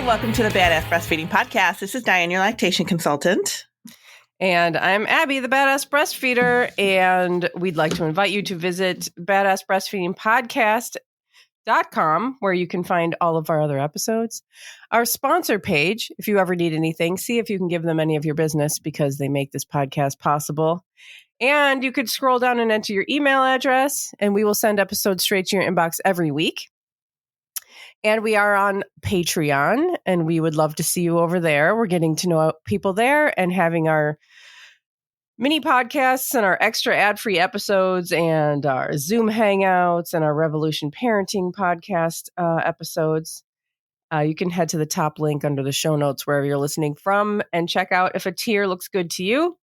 welcome to the Badass Breastfeeding Podcast. This is Dianne, your lactation consultant. And I'm Abby, the Badass Breastfeeder, and we'd like to invite you to visit badassbreastfeedingpodcast.com, where you can find all of our other episodes. Our sponsor page, if you ever need anything, see if you can give them any of your business because they make this podcast possible. And you could scroll down and enter your email address, and we will send episodes straight to your inbox every week. And we are on Patreon, and we would love to see you over there. We're getting to know people there and having our mini podcasts and our extra ad-free episodes and our Zoom hangouts and our Revolution Parenting podcast episodes. You can head to the top link under the show notes wherever you're listening from and check out if a tier looks good to you.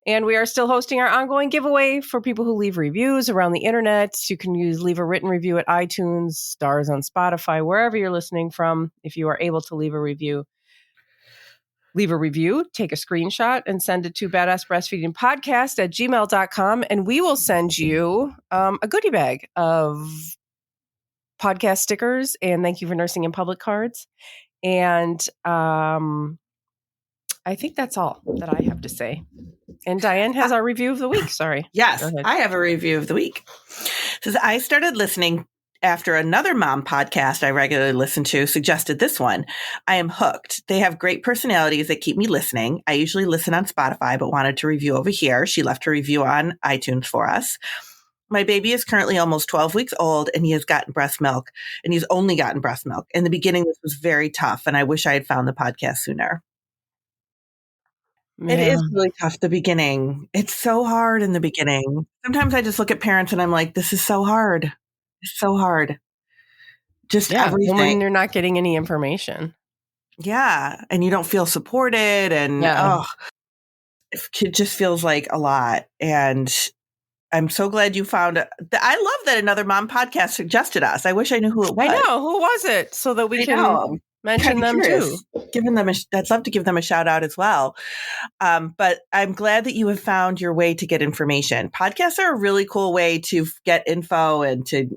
And we are still hosting our ongoing giveaway for people who leave reviews around the internet. You can leave a written review at iTunes, stars on Spotify, wherever you're listening from. If you are able to leave a review, take a screenshot and send it to badassbreastfeedingpodcast@gmail.com. And we will send you a goodie bag of podcast stickers and thank you for nursing in public cards. And I think that's all that I have to say. And Dianne has our review of the week. Sorry. Yes, I have a review of the week. Says I started listening after another mom podcast I regularly listen to suggested this one. I am hooked. They have great personalities that keep me listening. I usually listen on Spotify, but wanted to review over here. She left a review on iTunes for us. My baby is currently almost 12 weeks old and he has gotten breast milk and he's only gotten breast milk. In the beginning, this was very tough and I wish I had found the podcast sooner. Yeah. It is really tough, the beginning. It's so hard in the beginning. Sometimes I just look at parents and I'm like, this is so hard. It's so hard. Just everything. When you're not getting any information. Yeah. And you don't feel supported and it just feels like a lot. And I'm so glad you found it. I love that another mom podcast suggested us. I wish I knew who it was. I know. Who was it? So that we can mention them too. I'd love to give them a shout out as well. But I'm glad that you have found your way to get information. Podcasts are a really cool way to get info and to,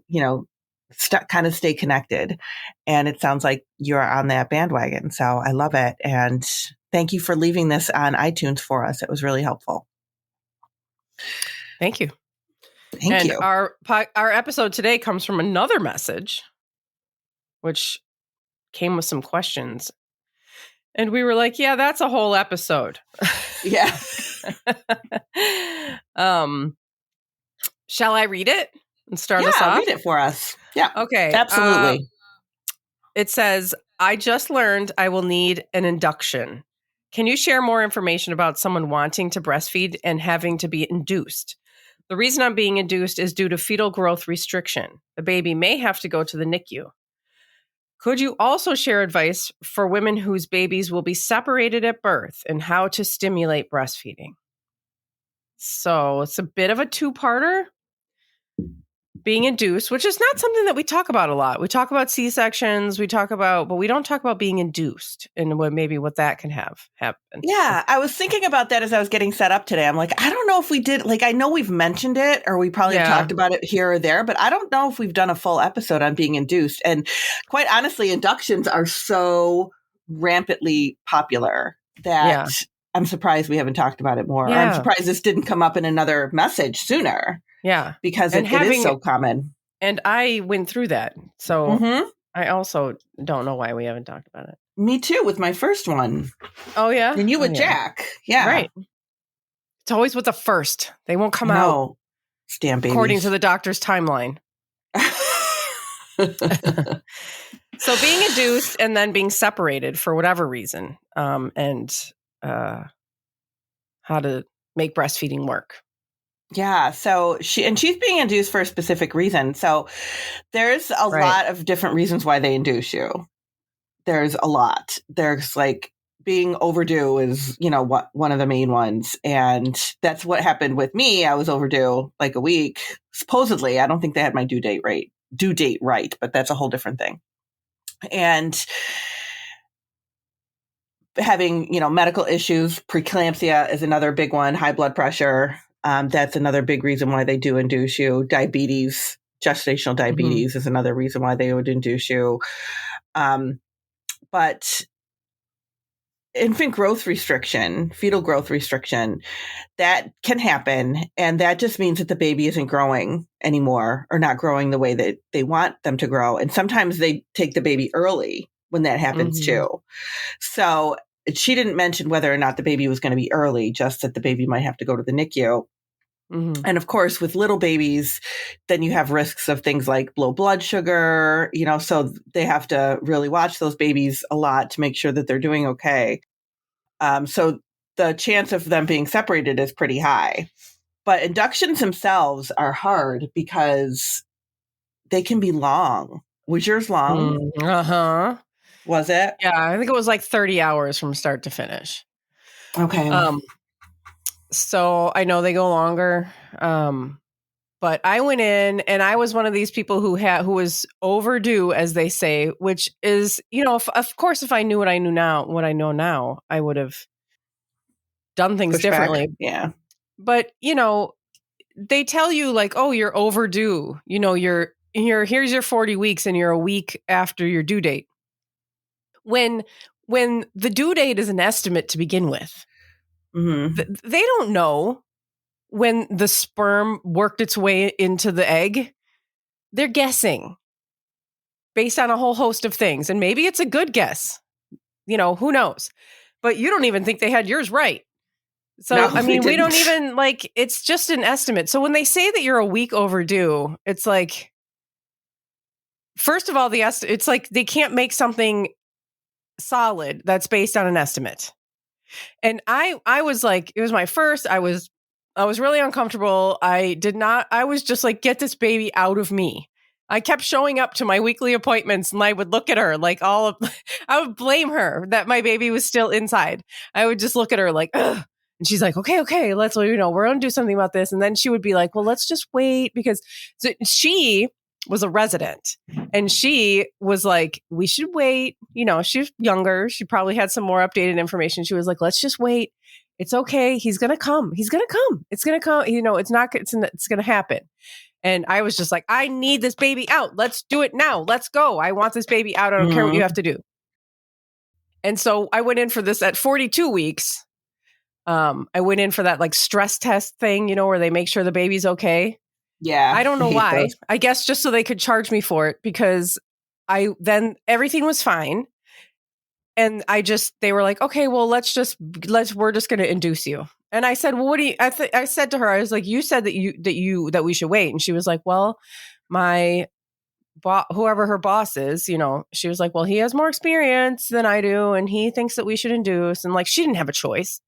kind of stay connected. And it sounds like you're on that bandwagon. So I love it. And thank you for leaving this on iTunes for us. It was really helpful. Thank you. Thank you. Our episode today comes from another message, which came with some questions. And we were like, yeah, that's a whole episode. Yeah. Shall I read it and start us off? Yeah, read it for us. Yeah. Okay. Absolutely. It says, I just learned I will need an induction. Can you share more information about someone wanting to breastfeed and having to be induced? The reason I'm being induced is due to fetal growth restriction. The baby may have to go to the NICU. Could you also share advice for women whose babies will be separated at birth and how to stimulate breastfeeding? So it's a bit of a two-parter. Being induced, which is not something that we talk about a lot. We talk about C-sections, but we don't talk about being induced and what that can happen. Yeah, I was thinking about that as I was getting set up today. I'm like, I don't know if we did, I know we've mentioned it or we probably have talked about it here or there, but I don't know if we've done a full episode on being induced. And quite honestly, inductions are so rampantly popular that I'm surprised we haven't talked about it more. Yeah. I'm surprised this didn't come up in another message sooner. Yeah. Because it is so common. And I went through that. So I also don't know why we haven't talked about it. Me too, with my first one. Oh, yeah? And you with Jack. Yeah. Right. It's always with the first. They won't come out. Stamp babies. According to the doctor's timeline. So being induced and then being separated for whatever reason. And how to make breastfeeding work. Yeah. So she's being induced for a specific reason. So there's a lot of different reasons why they induce you. There's a lot. There's being overdue is, one of the main ones. And that's what happened with me. I was overdue a week. Supposedly, I don't think they had my due date right, but that's a whole different thing. And having, medical issues, preeclampsia is another big one, high blood pressure. That's another big reason why they do induce you. Diabetes, gestational diabetes is another reason why they would induce you. But infant growth restriction, fetal growth restriction, that can happen. And that just means that the baby isn't growing anymore or not growing the way that they want them to grow. And sometimes they take the baby early when that happens too. So she didn't mention whether or not the baby was going to be early, just that the baby might have to go to the NICU. And of course, with little babies, then you have risks of things like low blood sugar, so they have to really watch those babies a lot to make sure that they're doing okay. So the chance of them being separated is pretty high. But inductions themselves are hard because they can be long. Was yours long? Was it? Yeah, I think it was like 30 hours from start to finish. Okay. So I know they go longer. But I went in and I was one of these people who was overdue, as they say, which is, of course, if I knew what I know now, I would have done things differently. Yeah. But, they tell you like, oh, you're overdue. Here's your 40 weeks and you're a week after your due date. When the due date is an estimate to begin with, they don't know when the sperm worked its way into the egg. They're guessing based on a whole host of things. And maybe it's a good guess. Who knows? But you don't even think they had yours right. So, No, we don't even it's just an estimate. So when they say that you're a week overdue, it's like, first of all, it's like they can't make something solid that's based on an estimate. And I was like, it was my first, I was really uncomfortable. I was just like, get this baby out of me. I kept showing up to my weekly appointments and I would look at her like I would blame her that my baby was still inside. I would just look at her like, ugh. And she's like, okay, let's, we're going to do something about this. And then she would be like, well, let's just wait, because she was a resident and she was like, we should wait. She was younger. She probably had some more updated information. She was like, let's just wait. It's okay. He's going to come. It's going to come. It's going to happen. And I was just like, I need this baby out. Let's do it now. Let's go. I want this baby out. I don't care what you have to do. And so I went in for this at 42 weeks. I went in for that like stress test thing, where they make sure the baby's okay. Yeah. I don't know why. I guess just so they could charge me for it, because then everything was fine. And they were like, okay, well, we're just going to induce you. And I said, well, what do you, I said to her, I was like, you said that we should wait. And she was like, well, whoever her boss is, she was like, well, he has more experience than I do. And he thinks that we should induce. And like, she didn't have a choice.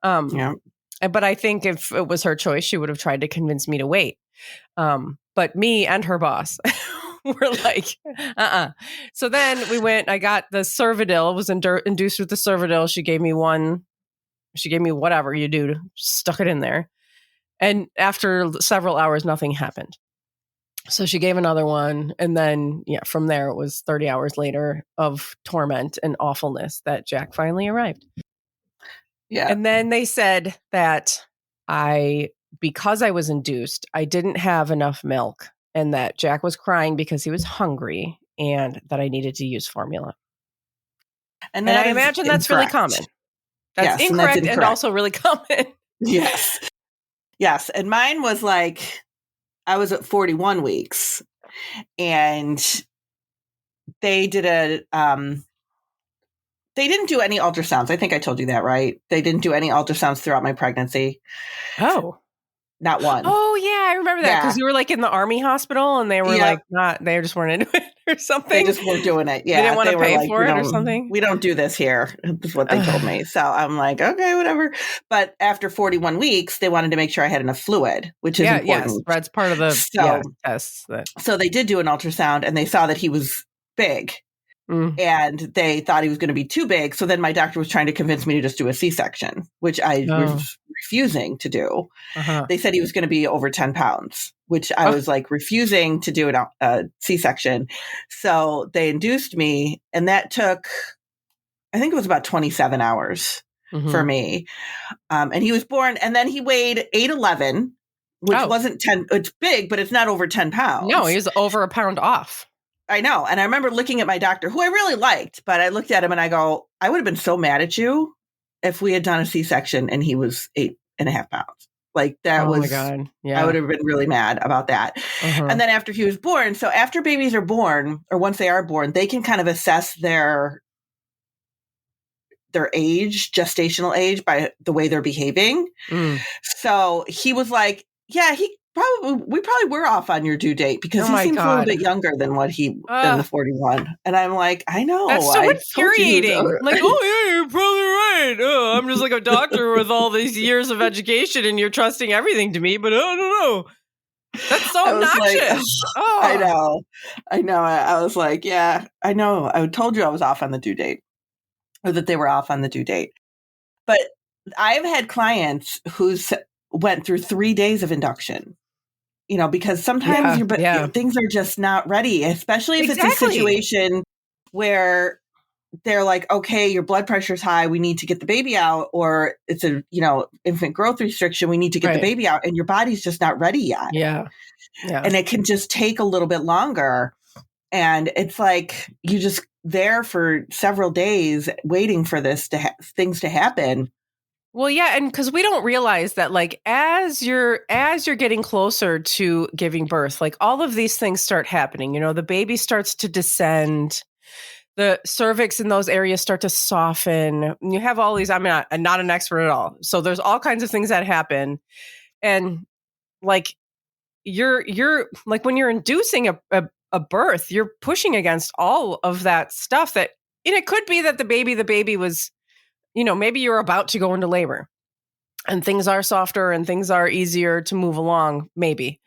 Yeah. But I think if it was her choice, she would have tried to convince me to wait. But me and her boss were like, So then we went, I got the Cervidil, was induced with the Cervidil. She gave me whatever you do, stuck it in there. And after several hours, nothing happened. So she gave another one. And then, from there, it was 30 hours later of torment and awfulness that Jack finally arrived. Yeah. And then they said that because I was induced, I didn't have enough milk, and that Jack was crying because he was hungry, and that I needed to use formula. And I imagine that's really common. That's incorrect and also really common. Yes. Yes. And mine was like, I was at 41 weeks, and they did they didn't do any ultrasounds. I think I told you that, right? They didn't do any ultrasounds throughout my pregnancy. Oh. Not one. Oh, yeah. I remember that, because you were like in the Army hospital and they were they just weren't into it or something. They just weren't doing it. Yeah. They didn't want to pay for it or something. We don't do this here, is what they told me. So I'm like, okay, whatever. But after 41 weeks, they wanted to make sure I had enough fluid, which is important. Yes, that's part of the tests. So they did do an ultrasound and they saw that he was big. And they thought he was going to be too big. So then my doctor was trying to convince me to just do a C-section, which I was refusing to do. They said he was going to be over 10 pounds, which I was like refusing to do a C-section. So they induced me, and that took, I think it was about 27 hours for me. And he was born, and then he weighed 8'11", which wasn't 10. It's big, but it's not over 10 pounds. No, he was over a pound off. I know. And I remember looking at my doctor, who I really liked, but I looked at him and I go, I would have been so mad at you if we had done a C-section and he was 8.5 pounds. Like that Oh was, my God. Yeah. I would have been really mad about that. And then after he was born, so after babies are born, or once they are born, they can kind of assess their age, gestational age, by the way they're behaving. So he was like, yeah, we probably were off on your due date because he seems a little bit younger than than the 41. And I'm like, I know. That's so infuriating. Like, oh yeah, you're probably right. Oh, I'm just like a doctor with all these years of education and you're trusting everything to me, but I don't know. That's so obnoxious. I know. I was like, yeah, I know. I told you I was off on the due date, or that they were off on the due date. But I've had clients who went through 3 days of induction, because sometimes things are just not ready, especially if it's a situation where they're like, okay, your blood pressure's high, we need to get the baby out, or it's a, infant growth restriction, we need to get the baby out, and your body's just not ready yet. Yeah. And it can just take a little bit longer. And it's like, you just there for several days waiting for this things to happen. Well, yeah, and because we don't realize that, like, as you're getting closer to giving birth, like all of these things start happening. The baby starts to descend, the cervix in those areas start to soften. You have all these. I'm not an expert at all, so there's all kinds of things that happen, and like you're like when you're inducing a birth, you're pushing against all of that stuff. That, and it could be that the baby was, maybe you're about to go into labor and things are softer and things are easier to move along. Maybe.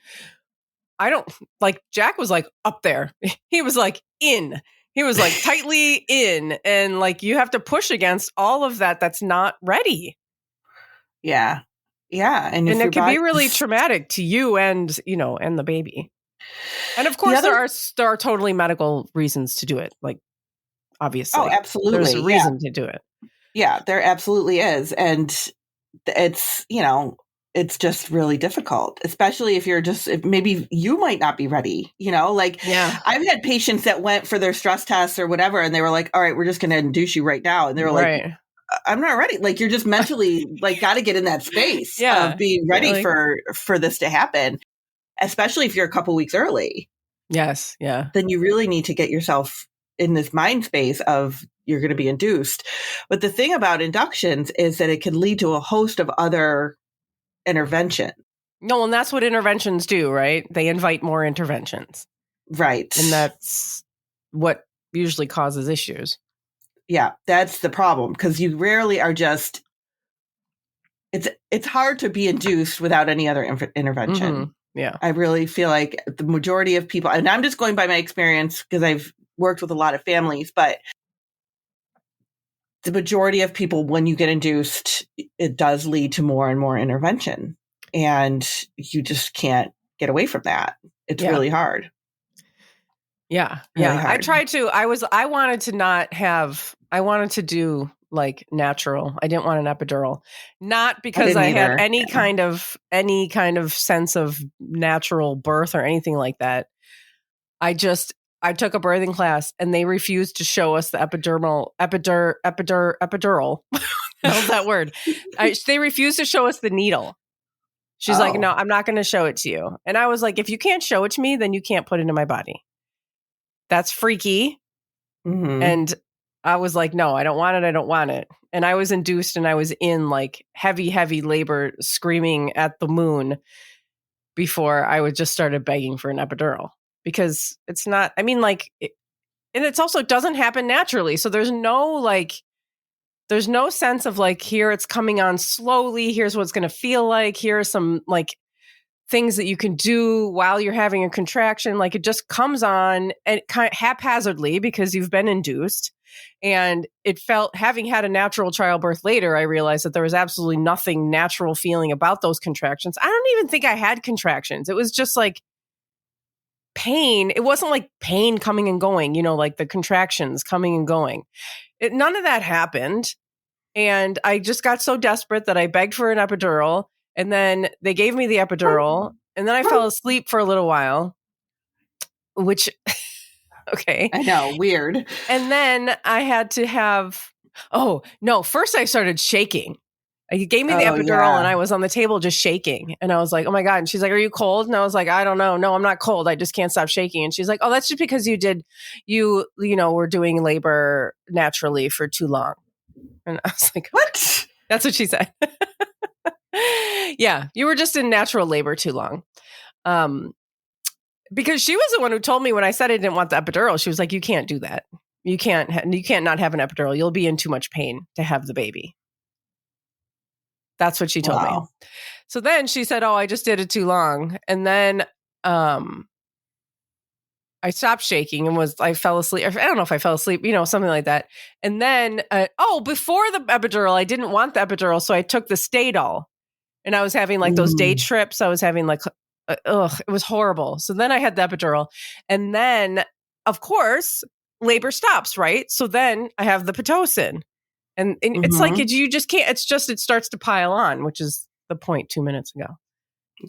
I don't like, Jack was like up there. He was like he was like tightly in, and like you have to push against all of that. That's not ready. Yeah. Yeah. And it can be really traumatic to you and, and the baby. And of course there are totally medical reasons to do it. Like, obviously. Oh, absolutely. There's a reason to do it. Yeah, there absolutely is. And it's, it's just really difficult, especially if maybe you might not be ready, I've had patients that went for their stress tests or whatever, and they were like, all right, we're just going to induce you right now. And they were like, I'm not ready. Like, you're just mentally like got to get in that space of being ready for this to happen, especially if you're a couple weeks early. Yes. Yeah. Then you really need to get yourself in this mind space of you're going to be induced. But the thing about inductions is that it can lead to a host of other interventions. No, and that's what interventions do, right? They invite more interventions. Right. And that's what usually causes issues. Yeah, that's the problem, because you rarely are just, it's hard to be induced without any other intervention. Mm-hmm. Yeah. I really feel like the majority of people, and I'm just going by my experience because I've worked with a lot of families, but the majority of people, when you get induced, it does lead to more and more intervention, and you just can't get away from that. It's really hard. Yeah. Yeah. Hard. I tried to, I wanted to do like natural. I didn't want an epidural, not because I had any kind of sense of natural birth or anything like that. I took a birthing class and they refused to show us the epidural. How's that word? They refused to show us the needle. She's like, no, I'm not going to show it to you. And I was like, if you can't show it to me, then you can't put it in my body. That's freaky. Mm-hmm. And I was like, no, I don't want it. I don't want it. And I was induced and I was in like heavy, heavy labor, screaming at the moon before I would just started begging for an epidural, because it's not, I mean, like, and it's also, it doesn't happen naturally. So there's no sense of like, here it's coming on slowly. Here's what it's going to feel like. Here are some like things that you can do while you're having a contraction. Like, it just comes on and kind of haphazardly because you've been induced. And it felt, having had a natural childbirth later, I realized that there was absolutely nothing natural feeling about those contractions. I don't even think I had contractions. It was just like pain. It wasn't like pain coming and going, like the contractions coming and going. None of that happened. And I just got so desperate that I begged for an epidural. And then they gave me the epidural. And then I fell asleep for a little while, which, okay. I know, weird. And then I had to have Oh, no. First, I started shaking. He gave me the Oh, epidural yeah. and I was on the table just shaking. And I was like, oh my God. And she's like, are you cold? And I was like, I don't know. No, I'm not cold. I just can't stop shaking. And she's like, oh, that's just because you were doing labor naturally for too long. And I was like, What? That's what she said. Yeah, you were just in natural labor too long. Because she was the one who told me when I said I didn't want the epidural, she was like, you can't do that. You can't not have an epidural. You'll be in too much pain to have the baby. That's what she told me. So then she said, oh, I just did it too long. And then I stopped shaking and I fell asleep. I don't know if I fell asleep, something like that. And then, before the epidural, I didn't want the epidural. So I took the Stadol and I was having like those day trips. I was having like, it was horrible. So then I had the epidural. And then, of course, labor stops, right? So then I have the Pitocin. And it's like, you just can't, it starts to pile on, which is the point 2 minutes ago.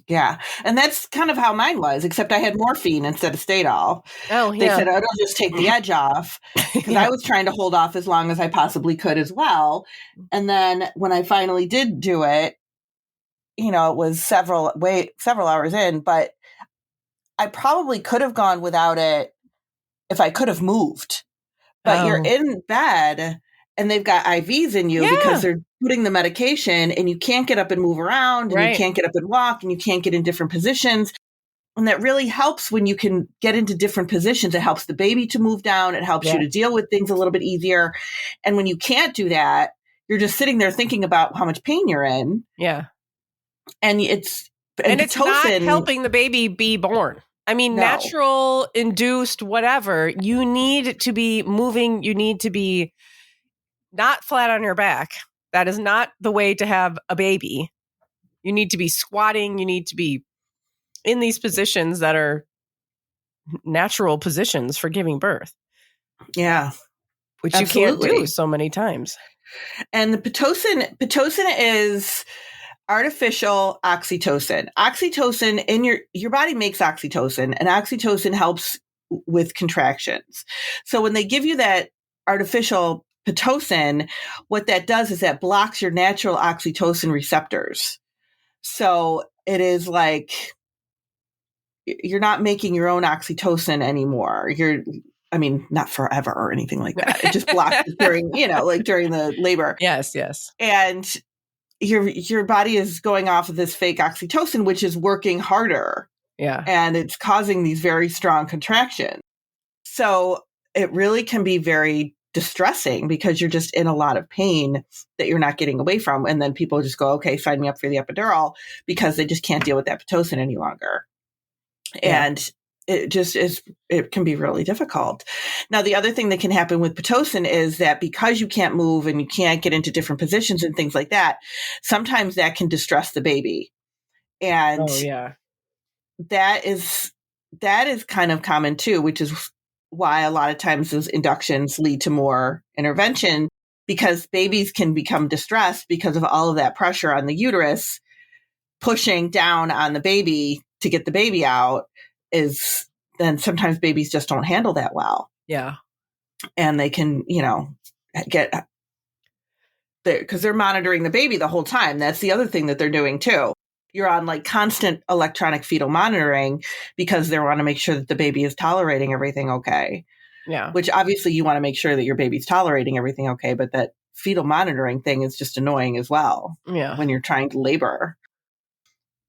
Yeah. And that's kind of how mine was, except I had morphine instead of Stadol. Oh, yeah. They said, oh, it'll just take the edge off. Because I was trying to hold off as long as I possibly could as well. And then when I finally did do it, it was several hours in, but I probably could have gone without it if I could have moved. But you're in bed and they've got IVs in you because they're putting the medication and you can't get up and move around and you can't get up and walk and you can't get in different positions. And that really helps when you can get into different positions. It helps the baby to move down. It helps you to deal with things a little bit easier. And when you can't do that, you're just sitting there thinking about how much pain you're in. Yeah. And it's not helping the baby be born. I mean, natural, induced, whatever, you need to be moving. You need to be not flat on your back. That is not the way to have a baby. You need to be squatting. You need to be in these positions that are natural positions for giving birth. Yeah. Which you can't do so many times. And the Pitocin is artificial oxytocin. Oxytocin in your body makes oxytocin, and oxytocin helps with contractions. So when they give you that artificial Pitocin, what that does is that blocks your natural oxytocin receptors. So it is like you're not making your own oxytocin anymore. Not forever or anything like that. It just blocks it during, during the labor. Yes. And your body is going off of this fake oxytocin, which is working harder. Yeah. And it's causing these very strong contractions. So it really can be very distressing because you're just in a lot of pain that you're not getting away from. And then people just go, okay, sign me up for the epidural because they just can't deal with that Pitocin any longer. Yeah. And it can be really difficult. Now, the other thing that can happen with Pitocin is that because you can't move and you can't get into different positions and things like that, sometimes that can distress the baby. And that is kind of common too, which is why a lot of times those inductions lead to more intervention, because babies can become distressed because of all of that pressure on the uterus pushing down on the baby to get the baby out. Then sometimes babies just don't handle that well. Yeah. And they can, get there because they're monitoring the baby the whole time. That's the other thing that they're doing too. You're on like constant electronic fetal monitoring because they want to make sure that the baby is tolerating everything okay. Yeah. Which obviously you want to make sure that your baby's tolerating everything okay, but that fetal monitoring thing is just annoying as well. Yeah. When you're trying to labor.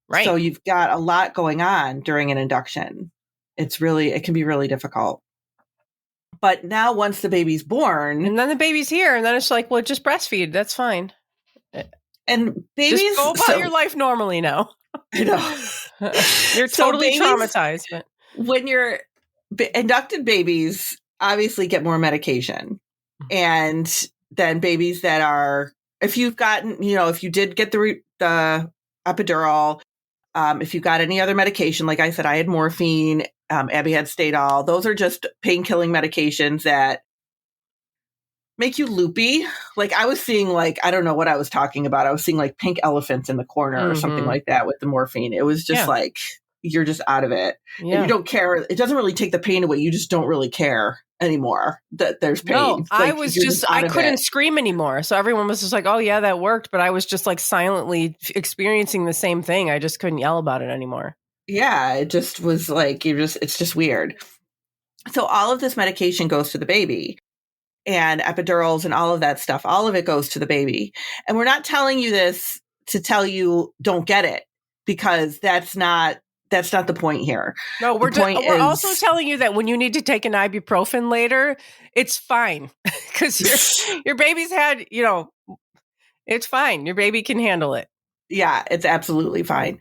Right. So you've got a lot going on during an induction. It can be really difficult. But now once the baby's born. And then the baby's here. And then it's like, well, just breastfeed. That's fine. And babies. Just go about your life normally now. I know. You're totally traumatized. But when you're inducted, babies obviously get more medication. And then babies that are, if you did get the epidural, if you got any other medication, like I said, I had morphine, Abby had Stadol. Those are just pain-killing medications that make you loopy. Like I was seeing I don't know what I was talking about. I was seeing like pink elephants in the corner or something like that with the morphine. It was just like, you're just out of it. Yeah. And you don't care. It doesn't really take the pain away. You just don't really care anymore that there's No, pain. I Like, was you're just, out I of couldn't it. scream anymore. So everyone was just like, oh, yeah, that worked. But I was just like silently experiencing the same thing. I just couldn't yell about it anymore. Yeah, it just was like, it's just weird. So all of this medication goes to the baby, and epidurals and all of that stuff, all of it goes to the baby. And we're not telling you this to tell you don't get it, because that's not the point here. No, The point we're also is, telling you that when you need to take an ibuprofen later, it's fine because your baby's had, it's fine. Your baby can handle it. yeah, it's absolutely fine.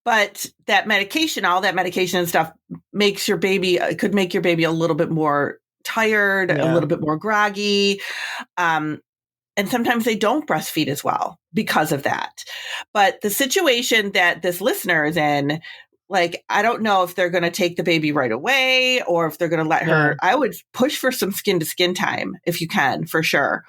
But that medication, all that medication and stuff makes your baby, could make your baby a little bit more tired, a little bit more groggy. And sometimes they don't breastfeed as well because of that. But the situation that this listener is in, like, I don't know if they're going to take the baby right away or if they're going to let her. I would push for some skin to skin time if you can, for sure.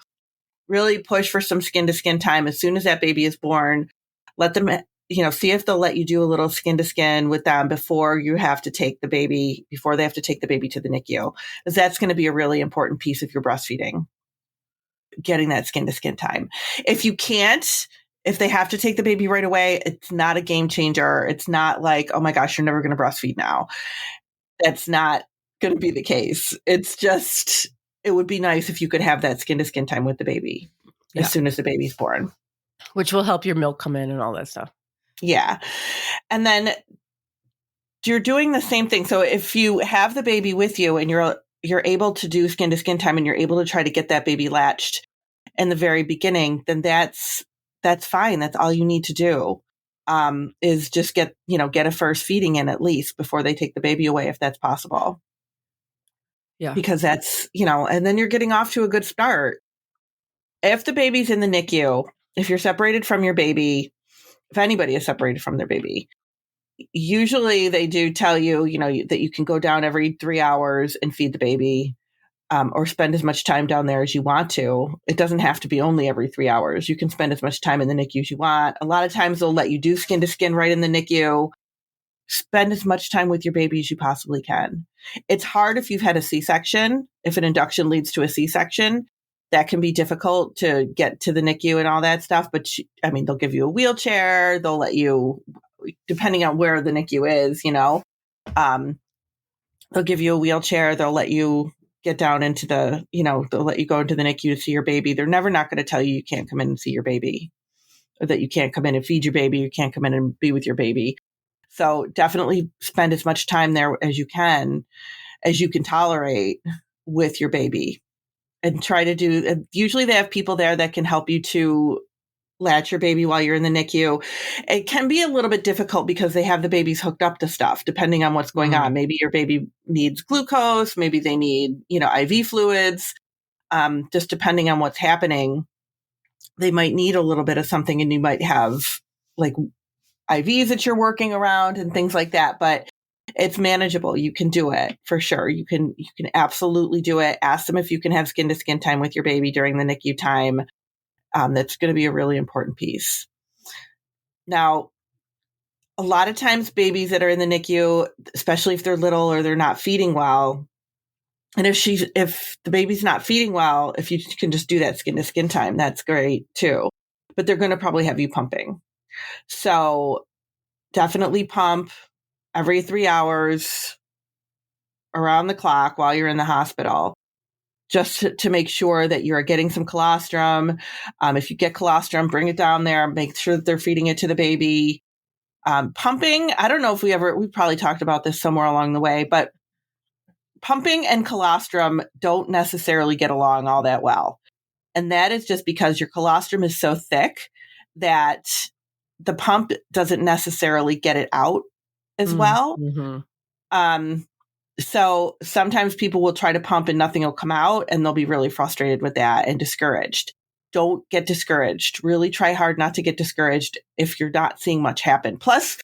Really push for some skin to skin time as soon as that baby is born. Let them, see if they'll let you do a little skin to skin with them before they have to take the baby to the NICU. Because that's going to be a really important piece of your breastfeeding, getting that skin to skin time. If you can't, if they have to take the baby right away, it's not a game changer. It's not like, oh my gosh, you're never going to breastfeed now. That's not going to be the case. It's just, it would be nice if you could have that skin to skin time with the baby as soon as the baby's born. Which will help your milk come in and all that stuff. Yeah. And then you're doing the same thing. So if you have the baby with you and you're able to do skin to skin time and you're able to try to get that baby latched in the very beginning, then that's fine. That's all you need to do, is just get a first feeding in at least before they take the baby away, if that's possible. Yeah. Because that's, and then you're getting off to a good start. If the baby's in the NICU, if you're separated from your baby, if anybody is separated from their baby, usually they do tell you, that you can go down every 3 hours and feed the baby, or spend as much time down there as you want to. It doesn't have to be only every 3 hours. You can spend as much time in the NICU as you want. A lot of times they'll let you do skin to skin right in the NICU. Spend as much time with your baby as you possibly can. It's hard if you've had a C-section. If an induction leads to a C-section, that can be difficult to get to the NICU and all that stuff. But they'll give you a wheelchair. They'll let you, depending on where the NICU is, they'll give you a wheelchair. They'll let you get down into they'll let you go into the NICU to see your baby. They're never not going to tell you can't come in and see your baby, or that you can't come in and feed your baby. You can't come in and be with your baby. So definitely spend as much time there as you can tolerate with your baby, and try to do, usually they have people there that can help you to latch your baby while you're in the NICU. It can be a little bit difficult because they have the babies hooked up to stuff depending on what's going on. Maybe your baby needs glucose, maybe they need, IV fluids. Just depending on what's happening, they might need a little bit of something, and you might have like IVs that you're working around and things like that, but it's manageable. You can do it for sure. You can absolutely do it. Ask them if you can have skin to skin time with your baby during the NICU time. That's going to be a really important piece. Now, a lot of times babies that are in the NICU, especially if they're little or they're not feeding well, and if the baby's not feeding well, if you can just do that skin to skin time, that's great too. But they're going to probably have you pumping. So definitely pump every 3 hours around the clock while you're in the hospital, just to make sure that you're getting some colostrum. If you get colostrum, bring it down there, make sure that they're feeding it to the baby. Pumping, I don't know if we probably talked about this somewhere along the way, but pumping and colostrum don't necessarily get along all that well. And that is just because your colostrum is so thick that the pump doesn't necessarily get it out as well. So sometimes people will try to pump and nothing will come out, and they'll be really frustrated with that and discouraged. Don't get discouraged. Really try hard not to get discouraged if you're not seeing much happen. Plus,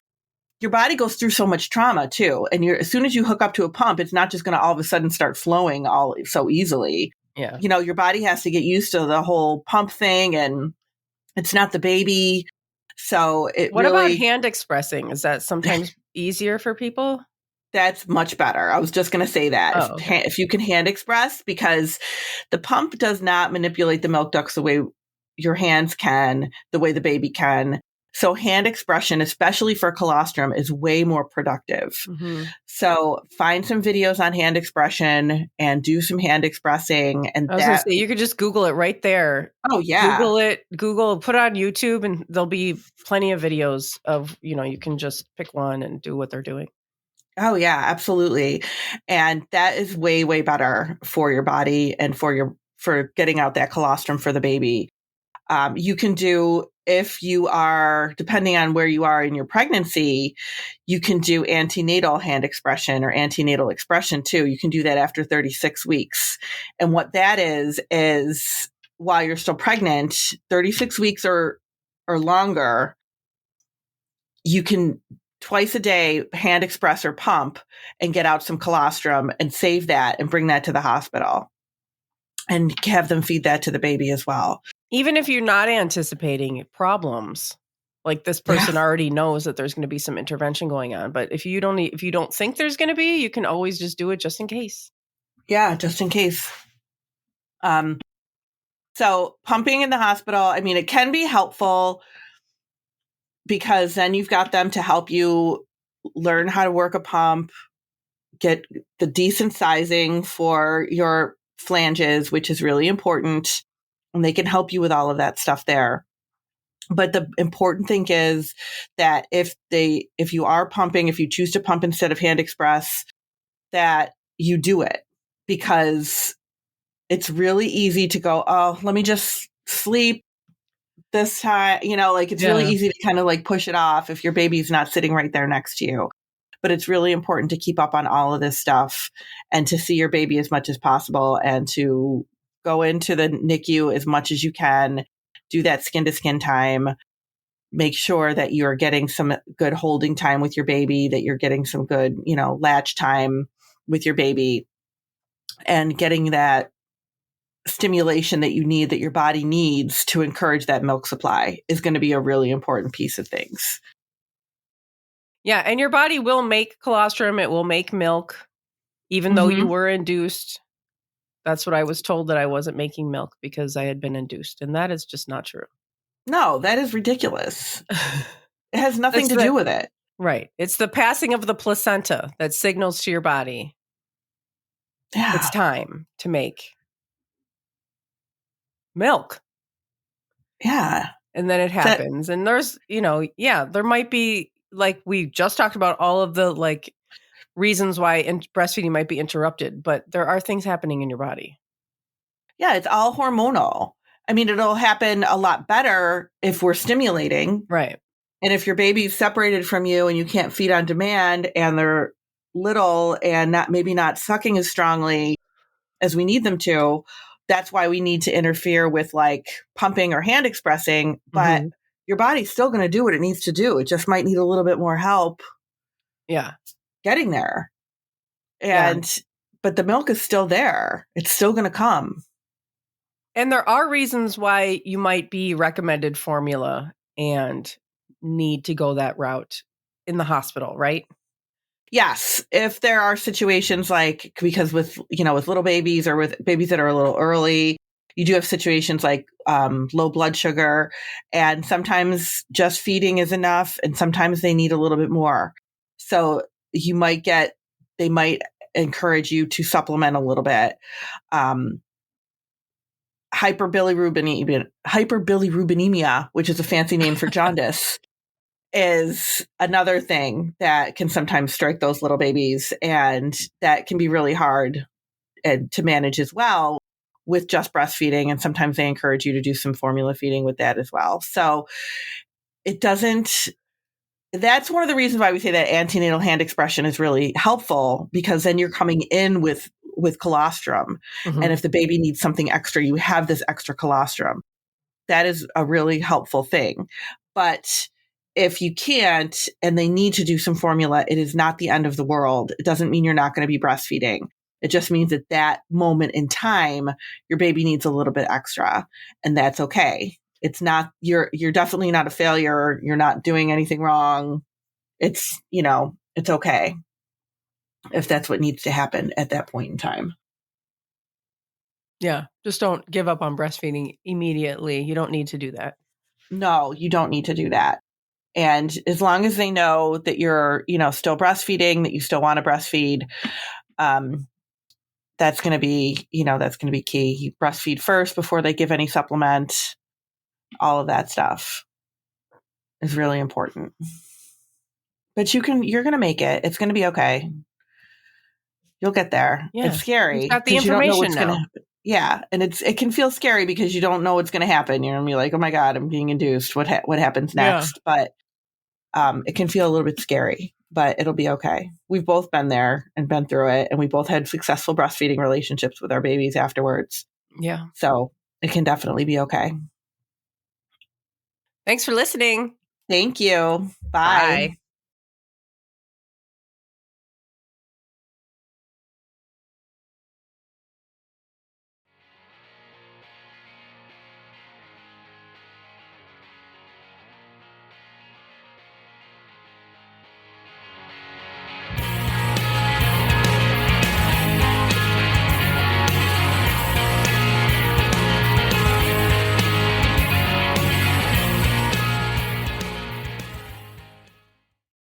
your body goes through so much trauma too. And as soon as you hook up to a pump, it's not just going to all of a sudden start flowing all so easily. Yeah. Your body has to get used to the whole pump thing, and it's not the baby. So What about hand expressing? Is that sometimes easier for people? That's much better. I was just going to say that. Oh, If you can hand express, because the pump does not manipulate the milk ducts the way your hands can, the way the baby can. So hand expression, especially for colostrum, is way more productive. Mm-hmm. So find some videos on hand expression and do some hand expressing. And I was going to say, you could just Google it right there. Oh, yeah. Put it on YouTube, and there'll be plenty of videos of, you can just pick one and do what they're doing. Oh, yeah, absolutely. And that is way, way better for your body and for getting out that colostrum for the baby. You can do, if you are, depending on where you are in your pregnancy, you can do antenatal hand expression or antenatal expression too. You can do that after 36 weeks. And what that is while you're still pregnant, 36 weeks or longer, you can twice a day hand express or pump and get out some colostrum and save that and bring that to the hospital and have them feed that to the baby as well. Even if you're not anticipating problems, like this person already knows that there's going to be some intervention going on. But if you don't think there's going to be, you can always just do it just in case. Yeah, just in case. So pumping in the hospital, I mean, it can be helpful because then you've got them to help you learn how to work a pump, get the decent sizing for your flanges, which is really important. And they can help you with all of that stuff there. But the important thing is that if you are pumping, if you choose to pump instead of hand express, that you do it, because it's really easy to go, oh, let me just sleep this time. It's really easy to kind of push it off if your baby's not sitting right there next to you. But it's really important to keep up on all of this stuff and to see your baby as much as possible and to go into the NICU as much as you can, do that skin to skin time, make sure that you're getting some good holding time with your baby, that you're getting some good, latch time with your baby, and getting that stimulation that you need, that your body needs to encourage that milk supply is going to be a really important piece of things. Yeah. And your body will make colostrum. It will make milk, even though you were induced. That's what I was told, that I wasn't making milk because I had been induced. And that is just not true. No, that is ridiculous. It has nothing to do with it. Right. It's the passing of the placenta that signals to your body. Yeah. It's time to make milk. Yeah. And then it happens. And there's, there might be, we just talked about all of the reasons why breastfeeding might be interrupted, but there are things happening in your body. Yeah, it's all hormonal. I mean, it'll happen a lot better if we're stimulating. Right. And if your baby's separated from you and you can't feed on demand and they're little and maybe not sucking as strongly as we need them to, that's why we need to interfere with pumping or hand expressing. But your body's still going to do what it needs to do. It just might need a little bit more help. Yeah. Getting there. But the milk is still there. It's still going to come. And there are reasons why you might be recommended formula and need to go that route in the hospital, right? Yes. If there are situations because with little babies or with babies that are a little early, you do have situations like low blood sugar, and sometimes just feeding is enough. And sometimes they need a little bit more. So they might encourage you to supplement a little bit. Hyperbilirubinemia, which is a fancy name for jaundice, is another thing that can sometimes strike those little babies, and that can be really hard to manage as well with just breastfeeding. And sometimes they encourage you to do some formula feeding with that as well. So that's one of the reasons why we say that antenatal hand expression is really helpful, because then you're coming in with colostrum. And if the baby needs something extra, you have this extra colostrum. That is a really helpful thing. But if you can't and they need to do some formula, it is not the end of the world. It doesn't mean you're not going to be breastfeeding. It just means at that moment in time, your baby needs a little bit extra, and that's okay. It's not, you're definitely not a failure. You're not doing anything wrong. It's, it's okay. if that's what needs to happen at that point in time. Yeah. Just don't give up on breastfeeding immediately. You don't need to do that. No, you don't need to do that. And as long as they know that you're, still breastfeeding, that you still want to breastfeed, that's going to be, that's going to be key. You breastfeed first before they give any supplement. All of that stuff is really important. But you're going to make it. It's going to be okay. You'll get there. Yeah. It's scary. You've got the because you don't know information what's now. going to happen. Yeah. And it can feel scary because you don't know what's going to happen. You're going to be like, oh my God, I'm being induced. What happens next? Yeah. But it can feel a little bit scary, but it'll be okay. We've both been there and been through it. And we both had successful breastfeeding relationships with our babies afterwards. Yeah. So it can definitely be okay. Thanks for listening. Thank you. Bye.